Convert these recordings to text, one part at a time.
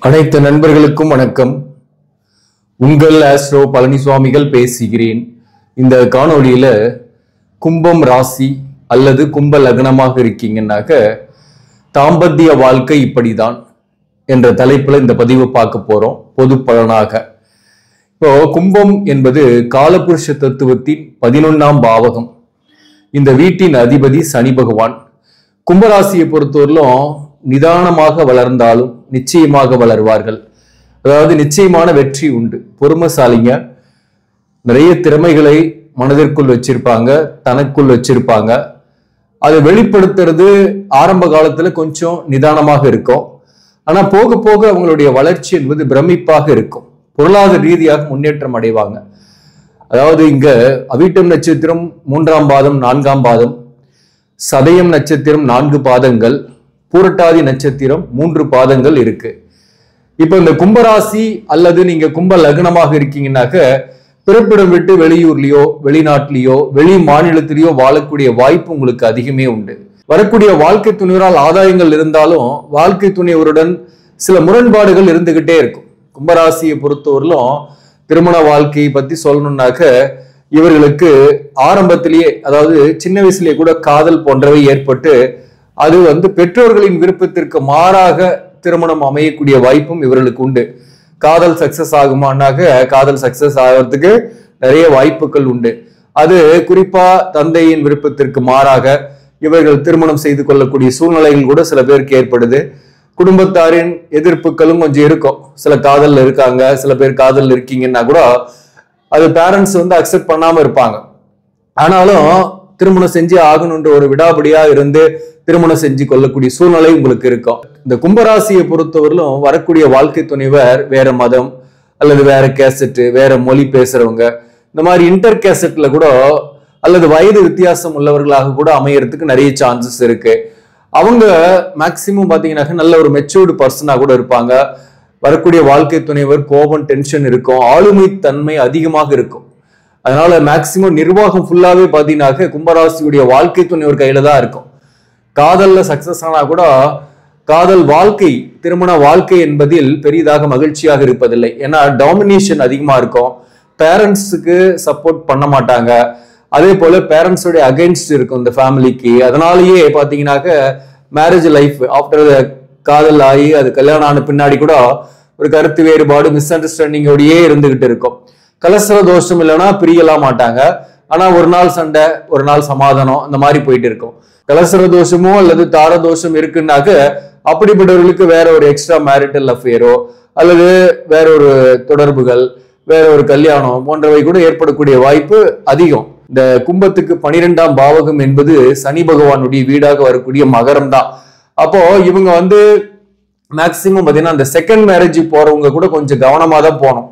அனைத்து நண்பர்களுக்கும் வணக்கம். உங்கள் ஆஸ்ட்ரோ பழனிசுவாமிகள் பேசுகிறேன். இந்த காணொளியில கும்பம் ராசி அல்லது கும்ப லக்னமாக இருக்கீங்கன்னாக்க தாம்பத்திய வாழ்க்கை இப்படிதான் என்ற தலைப்புல இந்த பதிவு பார்க்க போறோம். பொது பலனாக இப்போ கும்பம் என்பது காலபுருஷ தத்துவத்தின் 11ஆம் பாவகம். இந்த வீட்டின் அதிபதி சனி பகவான். கும்பராசியை பொறுத்தவரையிலும் நிதானமாக வளர்ந்தாலும் நிச்சயமாக வளர்வார்கள். அதாவது நிச்சயமான வெற்றி உண்டு. பொறுமைசாலிங்க, நிறைய திறமைகளை மனதிற்குள் வச்சிருப்பாங்க, தனக்குள் வச்சிருப்பாங்க. அதை வெளிப்படுத்துறது ஆரம்ப காலத்துல கொஞ்சம் நிதானமாக இருக்கும். ஆனா போக போக அவங்களுடைய வளர்ச்சி என்பது பிரமிப்பாக இருக்கும். பொருளாதார ரீதியாக முன்னேற்றம் அடைவாங்க. அதாவது இங்க அவிட்டம் நட்சத்திரம் 3ஆம் பாதம் 4ஆம் பாதம், சதயம் நட்சத்திரம் 4 பாதங்கள், பூரட்டாதி நட்சத்திரம் 3 பாதங்கள் இருக்கு. இப்ப இந்த கும்பராசி அல்லது நீங்க கும்ப லக்னமாக இருக்கீங்கன்னாக்க பிறப்பிடம் விட்டு வெளியூர்லயோ வெளிநாட்டிலேயோ வெளி மாநிலத்திலேயோ வாழக்கூடிய வாய்ப்பு உங்களுக்கு அதிகமே உண்டு. வரக்கூடிய வாழ்க்கை துணைவரால் ஆதாயங்கள் இருந்தாலும் வாழ்க்கை துணைவருடன் சில முரண்பாடுகள் இருந்துகிட்டே இருக்கும். கும்பராசியை பொறுத்தவரையிலும் திருமண வாழ்க்கையை பத்தி சொல்லணும்னாக்க இவர்களுக்கு ஆரம்பத்திலேயே, அதாவது சின்ன வயசுலேயே கூட காதல் போன்றவை ஏற்பட்டு அது பெற்றோர்களின் விருப்பத்திற்கு மாறாக திருமணம் அமையக்கூடிய வாய்ப்பும் இவர்களுக்கு உண்டு. காதல் சக்சஸ் ஆகுமானாக்க காதல் சக்சஸ் ஆகிறதுக்கு நிறைய வாய்ப்புகள் உண்டு. அது குறிப்பா தந்தையின் விருப்பத்திற்கு மாறாக இவர்கள் திருமணம் செய்து கொள்ளக்கூடிய சூழ்நிலைகள் கூட சில பேருக்கு ஏற்படுது. குடும்பத்தாரின் எதிர்ப்புகளும் கொஞ்சம் இருக்கும். சில காதல் இருக்காங்க, சில பேர் காதல் இருக்கீங்கன்னா கூட அது பேரண்ட்ஸ் அக்செப்ட் பண்ணாம இருப்பாங்க. ஆனாலும் திருமணம் செஞ்சு ஆகணுன்ற ஒரு விடாபடியா இருந்து திருமணம் செஞ்சு கொள்ளக்கூடிய சூழ்நிலை உங்களுக்கு இருக்கும். இந்த கும்பராசியை பொறுத்தவரையிலும் வரக்கூடிய வாழ்க்கை துணைவர் வேற மதம் அல்லது வேற கேசட், வேற மொழி பேசுறவங்க, இந்த மாதிரி இன்டர் கேசட்ல கூட அல்லது வயது வித்தியாசம் உள்ளவர்களாக கூட அமையறதுக்கு நிறைய சான்சஸ் இருக்கு. அவங்க மேக்சிமம் பாத்தீங்கன்னா நல்ல ஒரு மெச்சூர்டு பர்சனா கூட இருப்பாங்க. வரக்கூடிய வாழ்க்கை துணைவர் கோபம், டென்ஷன் இருக்கும், ஆளுமை தன்மை அதிகமாக இருக்கும். அதனால மேக்சிமம் நிர்வாகம் ஃபுல்லாவே பாத்தீங்கன்னாக்க கும்பராசியுடைய வாழ்க்கை துணைவர் கையில தான் இருக்கும். காதல்ல சக்சஸ் ஆனா கூட காதல் வாழ்க்கை, திருமண வாழ்க்கை என்பதில் பெரிதாக மகிழ்ச்சியாக இருப்பதில்லை. ஏன்னா டாமினேஷன் அதிகமா இருக்கும். பேரண்ட்ஸுக்கு சப்போர்ட் பண்ண மாட்டாங்க. அதே போல பேரண்ட்ஸோட அகைன்ஸ்ட் இருக்கும் இந்த ஃபேமிலிக்கு. அதனாலேயே பாத்தீங்கன்னாக்க மேரேஜ் லைஃப் ஆஃப்டர் காதல் ஆகி அது கல்யாணம் ஆன பின்னாடி கூட ஒரு கருத்து வேறுபாடு, மிஸ் அண்டர்ஸ்டாண்டிங்கோடயே இருந்துகிட்டு இருக்கும். கலசர தோஷம் இல்லைன்னா பிரியலாம் மாட்டாங்க. ஆனா ஒரு நாள் சண்டை, ஒரு நாள் சமாதானம், அந்த மாதிரி போயிட்டு இருக்கும். கலசர தோஷமோ அல்லது தார தோஷம் இருக்குன்னாக்க அப்படிப்பட்டவர்களுக்கு வேற ஒரு எக்ஸ்ட்ரா மேரிட்டல் அஃபேரோ அல்லது வேற ஒரு தொடர்புகள், வேற ஒரு கல்யாணம் போன்றவை கூட ஏற்படக்கூடிய வாய்ப்பு அதிகம். இந்த கும்பத்துக்கு 12ஆம் பாவகம் என்பது சனி பகவானுடைய வீடாக வரக்கூடிய மகரம் தான். அப்போ இவங்க மேக்சிமம் பாத்தீங்கன்னா அந்த செகண்ட் மேரேஜ் போறவங்க கூட கொஞ்சம் கவனமா தான் போகணும்.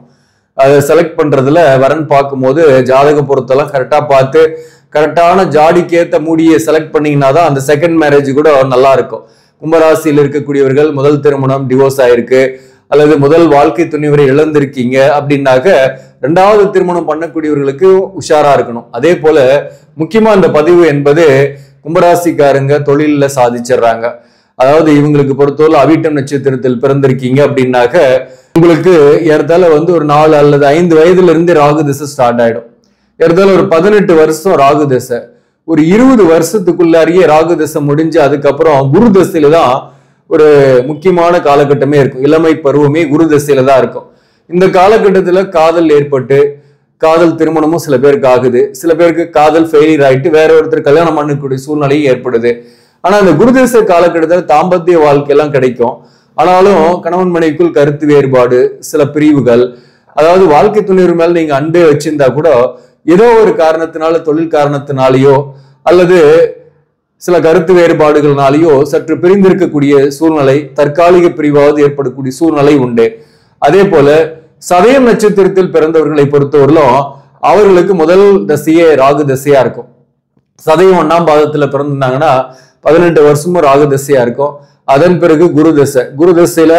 அதை செலக்ட் பண்றதுல வரன் பார்க்கும்போது ஜாதக பொருத்தெல்லாம் கரெக்டா பார்த்து கரெக்டான ஜாடிக்கேத்த மூடியை செலக்ட் பண்ணீங்கன்னா தான் அந்த செகண்ட் மேரேஜ் கூட நல்லா இருக்கும். கும்பராசியில் இருக்கக்கூடியவர்கள் முதல் திருமணம் டிவோர்ஸ் ஆயிருக்கு அல்லது முதல் வாழ்க்கை துணைவரை இழந்திருக்கீங்க அப்படின்னாக்க 2வது திருமணம் பண்ணக்கூடியவர்களுக்கு உஷாரா இருக்கணும். அதே போல முக்கியமா இந்த பதிவு என்பது கும்பராசிக்காரங்க தொழில சாதிச்சிடுறாங்க. அதாவது இவங்களுக்கு பொறுத்தவரை அவிட்டம் நட்சத்திரத்தில் பிறந்திருக்கீங்க அப்படின்னாக்க உங்களுக்கு ஏறத்தால ஒரு 4 அல்லது 5 வயதுல இருந்து ராகு திசை ஸ்டார்ட் ஆயிடும். ஏறத்தால ஒரு 18 வருஷம் ராகு திசை, ஒரு 20 வருஷத்துக்குள்ளாரியே ராகு திசை முடிஞ்சு அதுக்கப்புறம் குரு திசையில தான் ஒரு முக்கியமான காலகட்டமே இருக்கும். இளமை பருவமே குரு திசையில தான் இருக்கும். இந்த காலகட்டத்துல காதல் ஏற்பட்டு காதல் திருமணமும் சில பேருக்கு ஆகுது. சில பேருக்கு காதல் ஃபெயிலியர் ஆயிட்டு வேற ஒருத்தர் கல்யாணம் பண்ணக்கூடிய சூழ்நிலையும் ஏற்படுது. ஆனா இந்த குருதிசை காலகட்டத்தில் தாம்பத்திய வாழ்க்கையெல்லாம் கிடைக்கும். ஆனாலும் கணவன் மனைவிக்குள் கருத்து வேறுபாடு, சில பிரிவுகள், அதாவது வாழ்க்கை துணைவர் மேல நீங்க அன்பே வச்சிருந்தா கூட ஏதோ ஒரு காரணத்தினால, தொழில் காரணத்தினாலேயோ அல்லது சில கருத்து வேறுபாடுகள்னாலேயோ சற்று பிரிந்திருக்கக்கூடிய சூழ்நிலை, தற்காலிக பிரிவாவது ஏற்படக்கூடிய சூழ்நிலை உண்டு. அதே போல சதயம் நட்சத்திரத்தில் பிறந்தவர்களை பொறுத்தவரையிலும் அவர்களுக்கு முதல் தசையே ராகு தசையா இருக்கும். சதயம் 1ஆம் பாதத்துல பிறந்திருந்தாங்கன்னா 18 வருஷமும் ராகு தசையா இருக்கும். அதன் பிறகு குரு தசை. குரு தசையில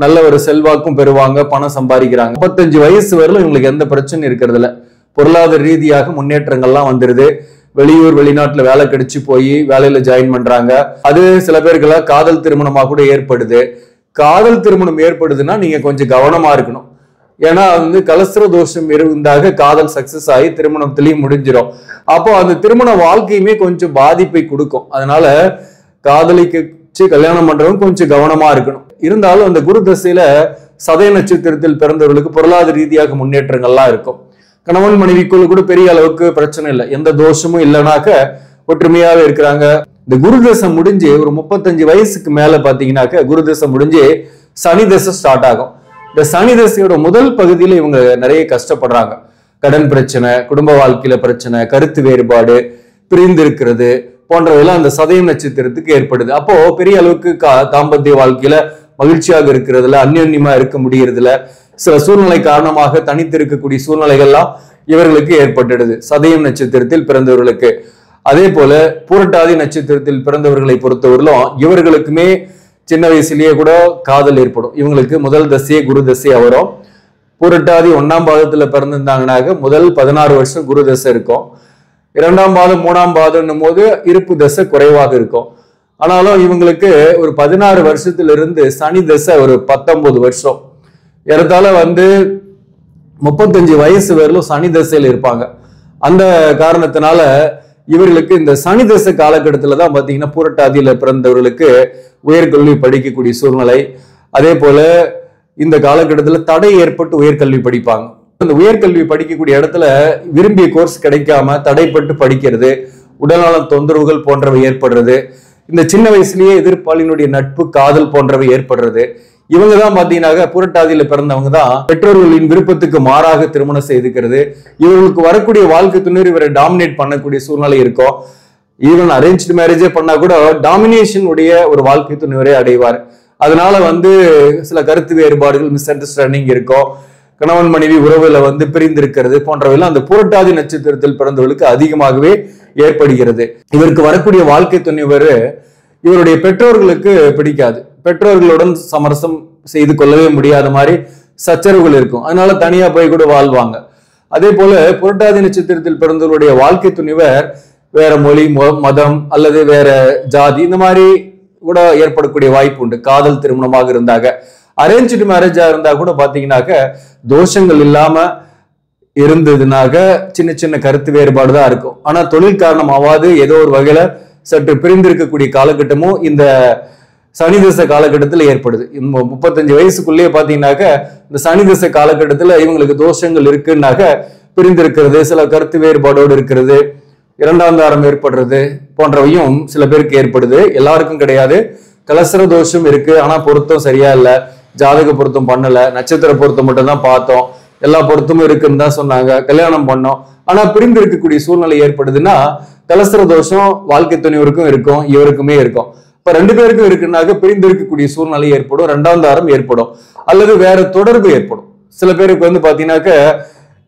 நல்ல ஒரு செல்வாக்கும் பெறுவாங்க, பணம் சம்பாதிக்கிறாங்க. 35 வயசு வரலும் இவங்களுக்கு எந்த பிரச்சனையும் இருக்கிறது இல்லை. பொருளாதார ரீதியாக முன்னேற்றங்கள்லாம் வந்துருது. வெளியூர் வெளிநாட்டுல வேலை கிடைச்சு போய் வேலையில ஜாயின் பண்றாங்க. அது சில பேருக்கெல்லாம் காதல் திருமணமா கூட ஏற்படுது. காதல் திருமணம் ஏற்படுதுன்னா நீங்க கொஞ்சம் கவனமா இருக்கணும். ஏன்னா வந்து கலஸ்திர தோஷம் இருந்தாக காதல் சக்சஸ் ஆகி திருமணத்திலையும் முடிஞ்சிடும். அப்போ அந்த திருமண வாழ்க்கையுமே கொஞ்சம் பாதிப்பை கொடுக்கும். அதனால காதலிக்கு கல்யாணம் பண்றவங்க கொஞ்சம் கவனமா இருக்கணும். இருந்தாலும் அந்த குரு தசையில சதய நட்சத்திரத்தில் பிறந்தவர்களுக்கு பொருளாதார ரீதியாக முன்னேற்றங்கள்லாம் இருக்கும். கணவன் மனைவிக்குள்ள கூட பெரிய அளவுக்கு பிரச்சனை இல்லை, எந்த தோஷமும் இல்லைனாக்க ஒற்றுமையாவே இருக்கிறாங்க. இந்த குரு தசை முடிஞ்சு ஒரு 35 வயசுக்கு மேல பாத்தீங்கன்னாக்க குரு தசை முடிஞ்சு சனி தசை ஸ்டார்ட் ஆகும். இந்த சனி தசையோட முதல் பகுதியில இவங்க நிறைய கஷ்டப்படுறாங்க. கடன் பிரச்சனை, குடும்ப வாழ்க்கையில பிரச்சனை, கருத்து வேறுபாடு, பிரிந்து இருக்கிறது போன்றவையெல்லாம் அந்த சதயம் நட்சத்திரத்துக்கு ஏற்படுது. அப்போ பெரிய அளவுக்கு தாம்பத்திய வாழ்க்கையில மகிழ்ச்சியாக இருக்கிறதுல, அந்யோன்யமா இருக்க முடியறதுல, சில சூழ்நிலை காரணமாக தனித்து இருக்கக்கூடிய சூழ்நிலைகள்லாம் இவர்களுக்கு ஏற்பட்டுடுது சதயம் நட்சத்திரத்தில் பிறந்தவர்களுக்கு. அதே போல பூரட்டாதி நட்சத்திரத்தில் பிறந்தவர்களை பொறுத்தவரையிலும் இவர்களுக்குமே சின்ன வயசுலயே கூட காதல் ஏற்படும். இவங்களுக்கு முதல் தசையே குரு தசையா வரும். பூரட்டாதி 1ஆம் பாதத்துல பிறந்திருந்தாங்கன்னாக்க முதல் 16 வருஷம் குரு தசை இருக்கும். 2ஆம் பாதம் 3ஆம் பாதம் போது இருப்பு தசை குறைவாக இருக்கும். ஆனாலும் இவங்களுக்கு ஒரு 16 வருஷத்திலிருந்து சனி தசை ஒரு 19 வருஷம் ஏறத்தாழ வந்து 35 வயசு வரையிலும் சனி தசையில் இருப்பாங்க. அந்த காரணத்தினால இவர்களுக்கு இந்த சனி தசை காலகட்டத்துல தான் பாத்தீங்கன்னா பூரட்டாதியில பிறந்தவர்களுக்கு உயர்கல்வி படிக்கக்கூடிய சூழ்நிலை. அதே போல இந்த காலகட்டத்துல தடை ஏற்பட்டு உயர்கல்வி படிப்பாங்க. அந்த உயர்கல்வி படிக்கக்கூடிய இடத்துல விரும்பிய கோர்ஸ் கிடைக்காம தடைப்பட்டு படிக்கிறது, உடல்நல தொந்தரவுகள் போன்றவை ஏற்படுறது, இந்த சின்ன வயசுலயே எதிர்ப்பாளினுடைய நட்பு, காதல் போன்றவை ஏற்படுறது. இவங்க தான் பாத்தீங்கன்னா புரட்டாதியில பிறந்தவங்க தான் பெற்றோர்களின் விருப்பத்துக்கு மாறாக திருமணம் செய்துக்கிறது. இவர்களுக்கு வரக்கூடிய வாழ்க்கை துணை இவரை டாமினேட் பண்ணக்கூடிய சூழ்நிலை இருக்கும். ஈவன் அரேஞ்ச்டு மேரேஜே பண்ணா கூட டாமினேஷன் உடைய ஒரு வாழ்க்கை துணைவரை அடைவார். அதனால வந்து சில கருத்து வேறுபாடுகள், மிஸ் அண்டர்ஸ்டாண்டிங் இருக்கும். கணவன் மனைவி உறவுல வந்து பிரிந்திருக்கிறது போன்றவையெல்லாம் அந்த புரட்டாதி நட்சத்திரத்தில் பிறந்தவர்களுக்கு அதிகமாகவே ஏற்படுகிறது. இவருக்கு வரக்கூடிய வாழ்க்கை துணைவர் இவருடைய பெற்றோர்களுக்கு பிடிக்காது. பெற்றோர்களுடன் சமரசம் செய்து கொள்ளவே முடியாத மாதிரி சச்சரவுகள் இருக்கும். அதனால தனியா போய் கூட வாழ்வாங்க. அதே போல புரட்டாதி நட்சத்திரத்தில் பிறந்தவருடைய வாழ்க்கை துணிவர் வேற மொழி, மதம் அல்லது வேற ஜாதி இந்த மாதிரி கூட ஏற்படக்கூடிய வாய்ப்பு உண்டு. காதல் திருமணமாக இருந்தாங்க, அரேஞ்ச்டு மேரேஜா இருந்தா கூட பாத்தீங்கன்னாக்க தோஷங்கள் இல்லாம இருந்ததுனாக்க சின்ன சின்ன கருத்து வேறுபாடு தான் இருக்கும். ஆனா தொழில் காரணமாவது ஏதோ ஒரு வகையில சற்று பிரிந்திருக்கக்கூடிய காலகட்டமும் இந்த சனி தசை காலகட்டத்தில் ஏற்படுது. 35 வயசுக்குள்ளேயே பாத்தீங்கன்னாக்க இந்த சனி தசை காலகட்டத்துல இவங்களுக்கு தோஷங்கள் இருக்குன்னாக்க பிரிந்திருக்கிறது, சில கருத்து வேறுபாடோடு இருக்கிறது, 2ஆம் தாரம் ஏற்படுறது போன்றவையும் சில பேருக்கு ஏற்படுது. எல்லாருக்கும் கிடையாது. கலசர தோஷம் இருக்கு, ஆனா பொருத்தம் சரியா இல்ல, ஜாதக பொருத்தம் பண்ணல, நட்சத்திர பொருத்தம் மட்டும் தான் பார்த்தோம், எல்லா பொருத்தமும் இருக்குன்னு தான் சொன்னாங்க, கல்யாணம் பண்ணோம், ஆனா பிரிந்து இருக்கக்கூடிய சூழ்நிலை ஏற்படுதுன்னா கலசர தோஷம் வாழ்க்கை துணைவருக்கும் இருக்கும், இவருக்குமே இருக்கும். இப்ப 2 பேருக்கும் இருக்குன்னாக்க பிரிந்து இருக்கக்கூடிய சூழ்நிலை ஏற்படும், 2ஆம் தாரம் ஏற்படும், அல்லது வேற தொடர்பு ஏற்படும். சில பேருக்கு வந்து பாத்தீங்கன்னாக்க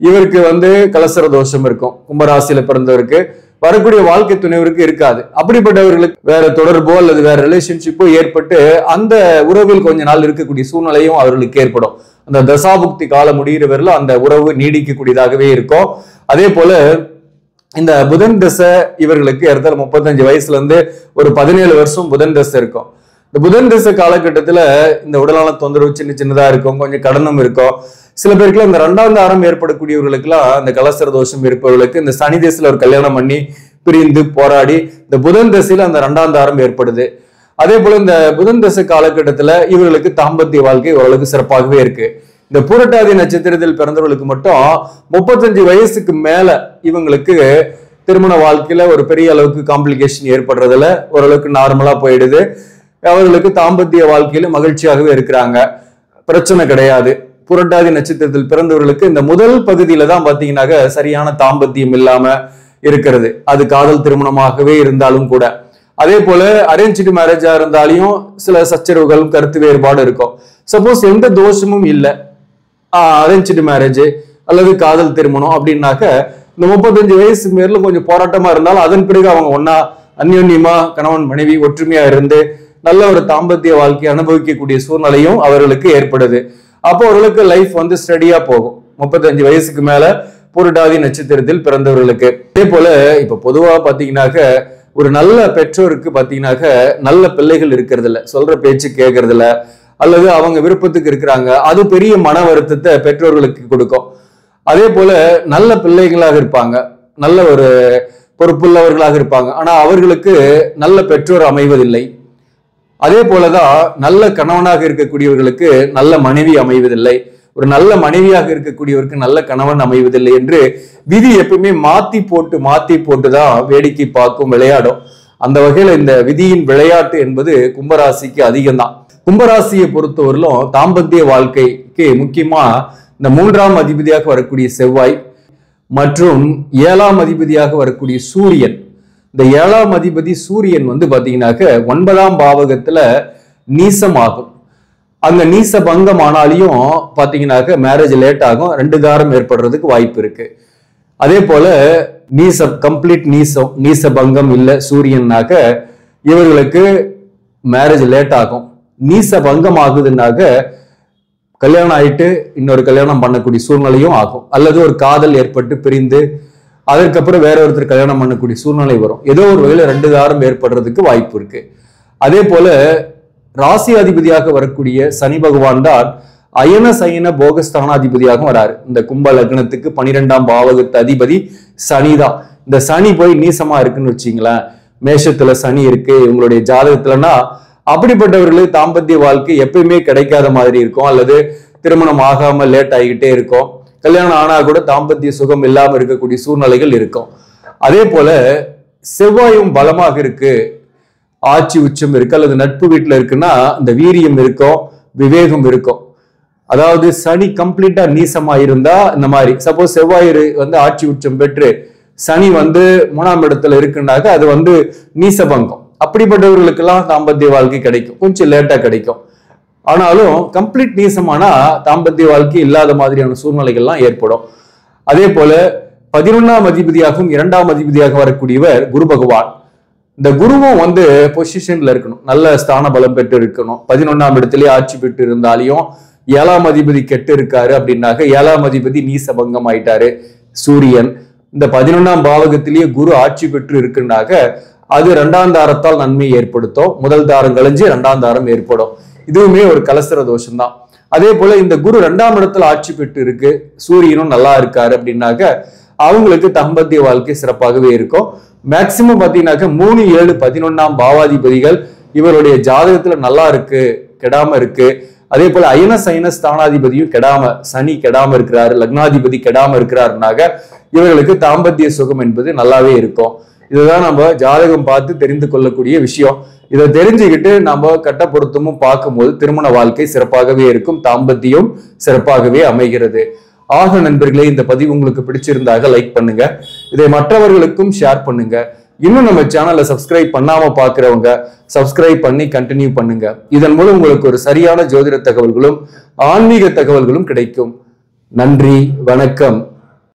இவருக்கு வந்து கலசர தோஷம் இருக்கும், கும்பராசியில பிறந்தவருக்கு வரக்கூடிய வாழ்க்கை துணைவருக்கு இருக்காது. அப்படிப்பட்டவர்களுக்கு வேற தொடர்போ அல்லது வேற ரிலேஷன்ஷிப்போ ஏற்பட்டு அந்த உறவில் கொஞ்ச நாள் இருக்கக்கூடிய சூழ்நிலையும் அவர்களுக்கு ஏற்படும். அந்த தசாபுக்தி காலம் முடிகிற வரையிலும் அந்த உறவு நீடிக்கக்கூடியதாகவே இருக்கும். அதே போல இந்த புதன் தசை இவர்களுக்கு ஏறத்தாழ 35 வயசுல இருந்து ஒரு 17 வருஷம் புதன் தசை இருக்கும். இந்த புதன் தசை காலகட்டத்துல இந்த உடல்நல தொந்தரவு சின்ன சின்னதா இருக்கும், கொஞ்சம் கடனும் இருக்கும். சில பேருக்குலாம் இந்த 2ஆம் தாரம் ஏற்படக்கூடியவர்களுக்கெல்லாம் இந்த கலசர தோஷம் இருப்பவர்களுக்கு இந்த சனி தசையில ஒரு கல்யாணம் பண்ணி பிரிந்து போராடி இந்த புதன் தசையில அந்த 2ஆம் தாரம் ஏற்படுது. அதே போல இந்த புதன் தசை காலகட்டத்துல இவர்களுக்கு தாம்பத்திய வாழ்க்கை ஓரளவுக்கு சிறப்பாகவே இருக்கு. இந்த பூரட்டாதி நட்சத்திரத்தில் பிறந்தவர்களுக்கு மட்டும் 35 வயசுக்கு மேல இவங்களுக்கு திருமண வாழ்க்கையில ஒரு பெரிய அளவுக்கு காம்ப்ளிகேஷன் ஏற்படுறதுல ஓரளவுக்கு நார்மலா போயிடுது. அவர்களுக்கு தாம்பத்திய வாழ்க்கையில மகிழ்ச்சியாகவே இருக்கிறாங்க, பிரச்சனை கிடையாது. புரட்டாதி நட்சத்திரத்தில் பிறந்தவர்களுக்கு இந்த முதல் பகுதியில தான் பாத்தீங்கன்னாக்க சரியான தாம்பத்தியம் இல்லாம இருக்கிறது, அது காதல் திருமணமாகவே இருந்தாலும் கூட. அதே போல அரேஞ்ச்டு மேரேஜா இருந்தாலையும் சில சச்சரவுகள், கருத்து வேறுபாடு இருக்கும். சப்போஸ் எந்த தோஷமும் இல்லை, அரேஞ்ச்டு மேரேஜ் அல்லது காதல் திருமணம் அப்படின்னாக்க இந்த 35 வயசு மேல கொஞ்சம் போராட்டமா இருந்தாலும் அதன் பிறகு அவங்க ஒன்னா அந்யோன்யமா கணவன் மனைவி ஒற்றுமையா இருந்து நல்ல ஒரு தாம்பத்திய வாழ்க்கையை அனுபவிக்கக்கூடிய சூழ்நிலையும் அவர்களுக்கு ஏற்படுது. அப்போ அவர்களுக்கு லைஃப் வந்து ஸ்டடியா போகும் 35 வயசுக்கு மேல பூரட்டாதி நட்சத்திரத்தில் பிறந்தவர்களுக்கு. அதே போல இப்ப பொதுவா பாத்தீங்கன்னாக்க ஒரு நல்ல பெற்றோருக்கு பாத்தீங்கன்னாக்க நல்ல பிள்ளைகள் இருக்கிறது இல்ல, சொல்ற பேச்சு கேட்கறது இல்ல, அல்லது அவங்க விருப்பத்துக்கு இருக்கிறாங்க, அது பெரிய மன வருத்தத்தை பெற்றோர்களுக்கு கொடுக்கும். அதே போல நல்ல பிள்ளைகளாக இருப்பாங்க, நல்ல ஒரு பொறுப்புள்ளவர்களாக இருப்பாங்க, ஆனா அவர்களுக்கு நல்ல பெற்றோர் அமைவதில்லை. அதே போலதான் நல்ல கணவனாக இருக்கக்கூடியவர்களுக்கு நல்ல மனைவி அமைவதில்லை, ஒரு நல்ல மனைவியாக இருக்கக்கூடியவருக்கு நல்ல கணவன் அமைவதில்லை என்று விதி எப்பவுமே மாத்தி போட்டுதான் வேடிக்கை பார்க்கும், விளையாடும். அந்த வகையில இந்த விதியின் விளையாட்டு என்பது கும்பராசிக்கு அதிகம்தான். கும்பராசியை பொறுத்தவரையிலும் தாம்பத்திய வாழ்க்கைக்கு முக்கியமா இந்த 3ஆம் அதிபதியாக வரக்கூடிய செவ்வாய் மற்றும் 7ஆம் அதிபதியாக வரக்கூடிய சூரியன். இந்த 7ஆம் அதிபதி சூரியன் பாத்தீங்கன்னாக்க 9ஆம் பாவகத்துல நீசமாகும். அங்க நீச பங்கம் ஆனாலையும் பாத்தீங்கன்னாக்க மேரேஜ் லேட் ஆகும், 2 காரம் ஏற்படுறதுக்கு வாய்ப்பு இருக்கு. அதே போல கம்ப்ளீட் நீச பங்கம் இல்ல சூரியன்னாக்க இவர்களுக்கு மேரேஜ் லேட் ஆகும். நீச பங்கம் ஆகுதுன்னாக்க கல்யாணம் ஆயிட்டு இன்னொரு கல்யாணம் பண்ணக்கூடிய சூழ்நிலையும் ஆகும், அல்லது ஒரு காதல் ஏற்பட்டு பிரிந்து அதற்கப்புறம் வேற ஒருத்தர் கல்யாணம் பண்ணக்கூடிய சூழ்நிலை வரும். ஏதோ ஒரு வகையில 2 காரம் ஏற்படுறதுக்கு வாய்ப்பு இருக்கு. அதே போல ராசி அதிபதியாக வரக்கூடிய சனி பகவான் தான் அயன சயன போகஸ்தானாதிபதியாக வராரு. இந்த கும்ப லக்னத்துக்கு 12ஆம் பாவகத்து அதிபதி சனிதான். இந்த சனி போய் நீசமா இருக்குன்னு வச்சுங்களேன், மேஷத்துல சனி இருக்கு உங்களுடைய ஜாதகத்துலன்னா அப்படிப்பட்டவர்களுக்கு தாம்பத்திய வாழ்க்கை எப்பயுமே கிடைக்காத மாதிரி இருக்கும், அல்லது திருமணம் ஆகாம லேட் ஆகிக்கிட்டே இருக்கும், கல்யாணம் ஆனா கூட தாம்பத்திய சுகம் இல்லாம இருக்கக்கூடிய சூழ்நிலைகள் இருக்கும். அதே போல செவ்வாயும் பலமாக இருக்கு, ஆட்சி உச்சம் இருக்கு, அல்லது நட்பு வீட்டுல இருக்குன்னா இந்த வீரியம் இருக்கும், விவேகம் இருக்கும். அதாவது சனி கம்ப்ளீட்டா நீசமா இருந்தா இந்த மாதிரி, சப்போஸ் செவ்வாய் ஆட்சி உச்சம் பெற்று சனி 3ஆம் இடத்துல இருக்குன்னாக்க அது நீசபங்கம். அப்படிப்பட்டவர்களுக்கெல்லாம் தாம்பத்திய வாழ்க்கை கிடைக்கும், கொஞ்சம் லேட்டா கிடைக்கும். ஆனாலும் கம்ப்ளீட் நீசமானா தாம்பத்திய வாழ்க்கை இல்லாத மாதிரியான சூழ்நிலைகள்லாம் ஏற்படும். அதே போல 11ஆம் அதிபதியாகவும் 2ஆம் அதிபதியாக வரக்கூடியவர் குரு பகவான். இந்த குருவும் பொசிஷன்ல இருக்கணும், நல்ல ஸ்தான பலம் பெற்று இருக்கணும். 11ஆம் இடத்திலேயே ஆட்சி பெற்று இருந்தாலையும் 7ஆம் அதிபதி கெட்டு இருக்காரு அப்படின்னாக்க 7ஆம் அதிபதி நீசபங்கம் ஆயிட்டாரு சூரியன். இந்த 11ஆம் பாவகத்திலேயே குரு ஆட்சி பெற்று இருக்குன்னாக்க அது 2ஆம் தாரத்தால் நன்மை ஏற்படுத்தும், முதல் தாரம் கழிஞ்சு 2ஆம் தாரம் ஏற்படும். இதுவுமே ஒரு கலசர தோஷம் தான். அதே போல இந்த குரு 2ஆம் இடத்துல ஆட்சி பெற்று இருக்கு, சூரியனும் நல்லா இருக்காரு அப்படின்னாக்க அவங்களுக்கு தாம்பத்திய வாழ்க்கை சிறப்பாகவே இருக்கும். மேக்சிமம் பாத்தீங்கன்னாக்க 3, 7, 11ஆம் பாவாதிபதிகள் இவருடைய ஜாதகத்துல நல்லா இருக்கு, கெடாம இருக்கு. அதே போல அயன சயன ஸ்தானாதிபதியும் கெடாம, சனி கெடாம இருக்கிறாரு, லக்னாதிபதி கெடாம இருக்கிறாருனாக்க இவர்களுக்கு தாம்பத்திய சுகம் என்பது நல்லாவே இருக்கும். இதுதான் நம்ம ஜாதகம் பார்த்து தெரிந்து கொள்ளக்கூடிய விஷயம். இதை தெரிஞ்சுக்கிட்டு நம்ம கட்ட பொருத்தமும் பார்க்கும்போது திருமண வாழ்க்கை சிறப்பாகவே இருக்கும், தாம்பத்தியம் சிறப்பாகவே அமைகிறது. ஆக நண்பர்களே, இந்த பதிவு உங்களுக்கு பிடிச்சிருந்தாக லைக் பண்ணுங்க, இதை மற்றவர்களுக்கும் ஷேர் பண்ணுங்க. இன்னும் நம்ம சேனலை சப்ஸ்கிரைப் பண்ணாம பாக்குறவங்க சப்ஸ்கிரைப் பண்ணி கண்டினியூ பண்ணுங்க. இதன் மூலம் உங்களுக்கு ஒரு சரியான ஜோதிட தகவல்களும் ஆன்மீக தகவல்களும் கிடைக்கும். நன்றி, வணக்கம்.